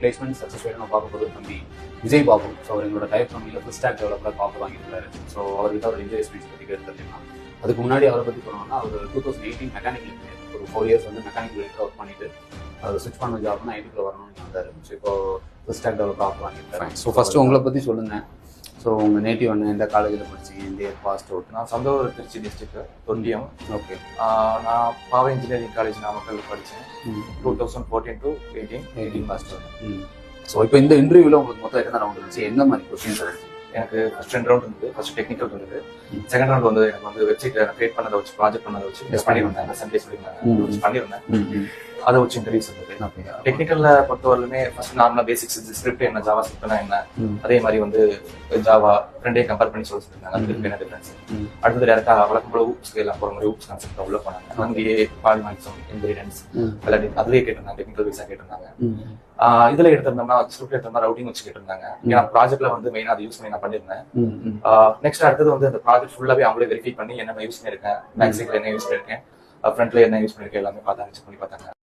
Placement success rate நம்ம பார்க்கும்போது தம்பி விஜய் பாபு. ஸோ அவர் எங்களோட டைப் கம்பெனியில் ஃபுல் ஸ்டாக் டெவலப்பராக ஆஃபர் வாங்கியிருக்காரு. ஸோ அவர்கிட்ட ஒரு இன்ஜினியர் எக்ஸ்பீரியன்ஸ் பற்றி கேட்டுருந்தீங்கன்னா அதுக்கு முன்னாடி அவரை பற்றி சொல்லணும்னா அவர் 2018 மெக்கானிக்கல் இன்ஜினியர் ஒரு 4 இயர்ஸ் வந்து மெக்கானிக்கல் ஒர்க் பண்ணிட்டு அவர் ஸ்விட்ச் பண்ண ஜாப்னா ஐடிக்குள்ள வரணும்னு வந்தார். ஸோ இப்போ ஃபுல் ஸ்டாக் டெவலப்பர் ஆஃபர் வாங்கியிருக்காரு. ஸோ ஃபஸ்ட்டு உங்களை பற்றி சொல்லுங்கள். ஸோ உங்கள் நேட்டிவ் என்ன, எந்த காலேஜில் படிச்சிங்க, இந்த இயர் பாஸ்ட் அவுட்? நான் சொந்த ஊர் திருச்சி டிஸ்ட்ரிக்ட் தொண்டியம். ஓகே. நான் பாவை இன்ஜினியரிங் காலேஜ் நாமக்கல் படித்தேன். 2014 to 18 பாஸ்ட் அவுட். ஸோ இப்போ இந்த இன்டர்வியூவில் உங்களுக்கு மொத்தம் எத்தனை ரவுண்ட் இருந்துச்சு, எந்த மாதிரி கொஸ்டின்ஸ் இருந்துச்சு? எனக்கு ஃபர்ஸ்ட் 2 ரவுண்ட் இருந்தது. ஃபர்ஸ்ட் டெக்னிக்கல் இருந்தது. செகண்ட் ரவுண்ட் வந்து எனக்கு வந்து வெப்சைட் கிரியேட் பண்ணதை வச்சு ப்ராஜெக்ட் பண்ணதை வச்சு டெஸ்ட் பண்ணியிருந்தேன். சண்டே சொல்லியிருந்தாங்க பண்ணியிருந்தேன். அதை வச்சு இன்டர்வியூஸ் இருந்தது. டெக்னிக்கல்ல பொறுத்தவரையிலுமே ஃபர்ஸ்ட் நார்மலா பேசிக்ஸ் ஸ்கிரிப்ட் என்ன, ஜாவா ஸ்கிரிப்ட்னா என்ன, அதே மாதிரி வந்து ஜாவா ரெண்டே கம்பேர் பண்ணி சொல்ல சொல்லியிருந்தாங்க. அதுக்கு என்ன டிஃபரன்ஸ். அடுத்தது டேரக்டா வழக்கம் போல ஊப்ஸ் எல்லாம் போற மாதிரி ஊப்ஸ் கான்செப்ட் உள்ள போனாங்க. அங்கேயே பாலிமாக்ஸும் இன்கிரீடியன்ஸ் அதுலேயே கேட்டிருந்தாங்க. டெக்னிக்கல் வைஸா கேட்டிருந்தாங்க. இதுல எடுத்திருந்தோம்னா ஸ்கிரிப்ட் எடுத்தோம்னா ரவுட்டிங் வச்சு கேட்டிருந்தாங்க. ஏன்னா ப்ராஜெக்ட்ல வந்து மெயினா அதை யூஸ் பண்ணி நான் பண்ணிருந்தேன். நெக்ஸ்ட் அடுத்தது வந்து அந்த ப்ராஜெக்ட் ஃபுல்லாவே அவங்களே வெரிஃபை பண்ணி என்ன யூஸ் பண்ணிருக்கேன், பேக் சைட்ல என்ன யூஸ் பண்ணிருக்கேன், ஃப்ரண்ட்ல என்ன யூஸ் பண்ணிருக்கேன் எல்லாமே பார்த்தாங்க, செக் பண்ணி பார்த்தாங்க.